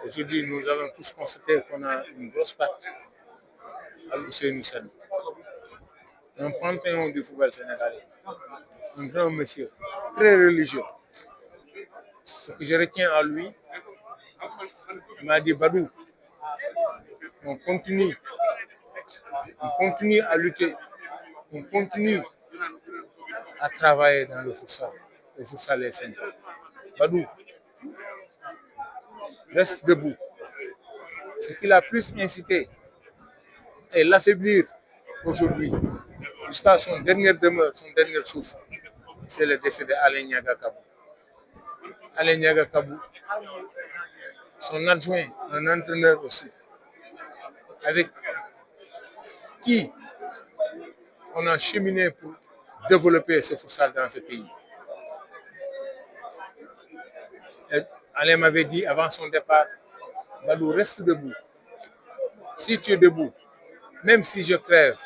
Aujourd'hui, nous allons tous constater qu'on a une grosse partie à l'Ousseynou Sen. Un panthéon du football sénégalais. Un grand monsieur, très religieux. Ce que je retiens à lui, il m'a dit Badou, on continue à lutter, on continue à travailler dans le futsal. Le futsal est simple. Badou, reste debout. Ce qu'il a plus incité est l'affaiblir aujourd'hui, jusqu'à son dernier demeure, son dernier souffle. C'est le décès d'Alain Niaga Kabou. Alain Niaga Kabou, son adjoint, un entraîneur aussi, avec qui on a cheminé pour développer ce futsal dans ce pays. Et Alain m'avait dit avant son départ, Badou, reste debout. Si tu es debout, même si je crève,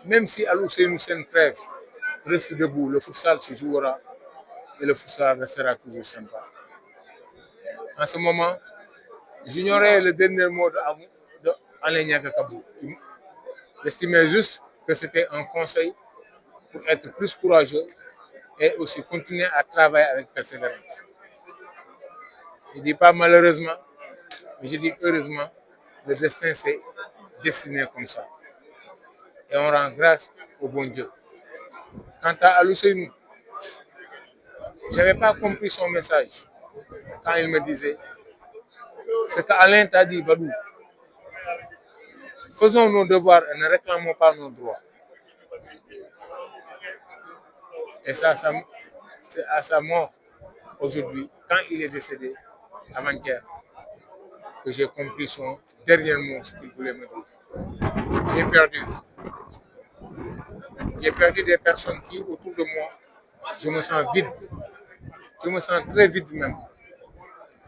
même si Al-Ousseynou Sen crève, reste debout, le futsal se jouera et le futsal restera toujours sympa. En ce moment, j'ignorais le dernier mot d'Alain Niaga Kabou. J'estimais juste que c'était un conseil pour être plus courageux et aussi continuer à travailler avec persévérance. Je ne dis pas malheureusement, mais je dis heureusement, le destin s'est destiné comme ça. Et on rend grâce au bon Dieu. Quant à Al-Ousseynou, je n'avais pas compris son message quand il me disait ce qu'Alain t'a dit, Badou. Faisons nos devoirs et ne réclamons pas nos droits. Et ça, c'est à sa mort aujourd'hui, quand il est décédé, avant-hier, que j'ai compris son dernier mot, ce qu'il voulait me dire. J'ai perdu. J'ai perdu des personnes qui, autour de moi, je me sens vide. Je me sens très vide même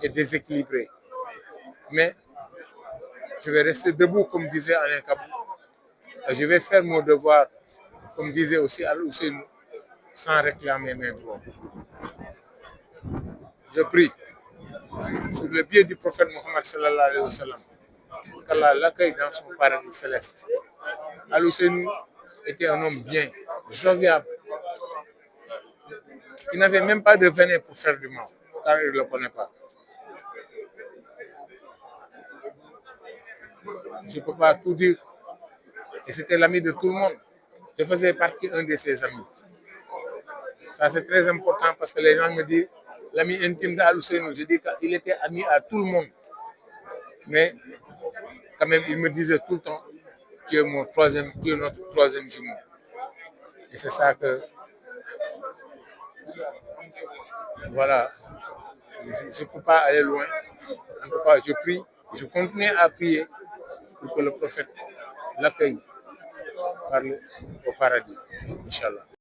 et déséquilibré. Mais je vais rester debout, comme disait Alain Kabou. Et je vais faire mon devoir, comme disait aussi Al-Ousseynou, sans réclamer mes droits. Je prie, sur le pied du prophète Mohammed sallallahu alayhi wa sallam, qu'Allah l'accueille dans son paradis céleste. Al-Ousseynou était un homme bien, jovial, qui n'avait même pas de venin pour faire du mal, car il ne le connaît pas. Je ne peux pas tout dire. Et c'était l'ami de tout le monde. Je faisais partie d'un de ses amis. Ça, c'est très important parce que les gens me disent l'ami intime d'Al-Ousseynou. Je dis qu'il était ami à tout le monde. Mais quand même, il me disait tout le temps, tu es notre troisième jumeau. Et c'est ça que, voilà, je ne peux pas aller loin. En tout cas, je prie, je continue à prier pour que le prophète l'accueille au paradis, Inch'Allah.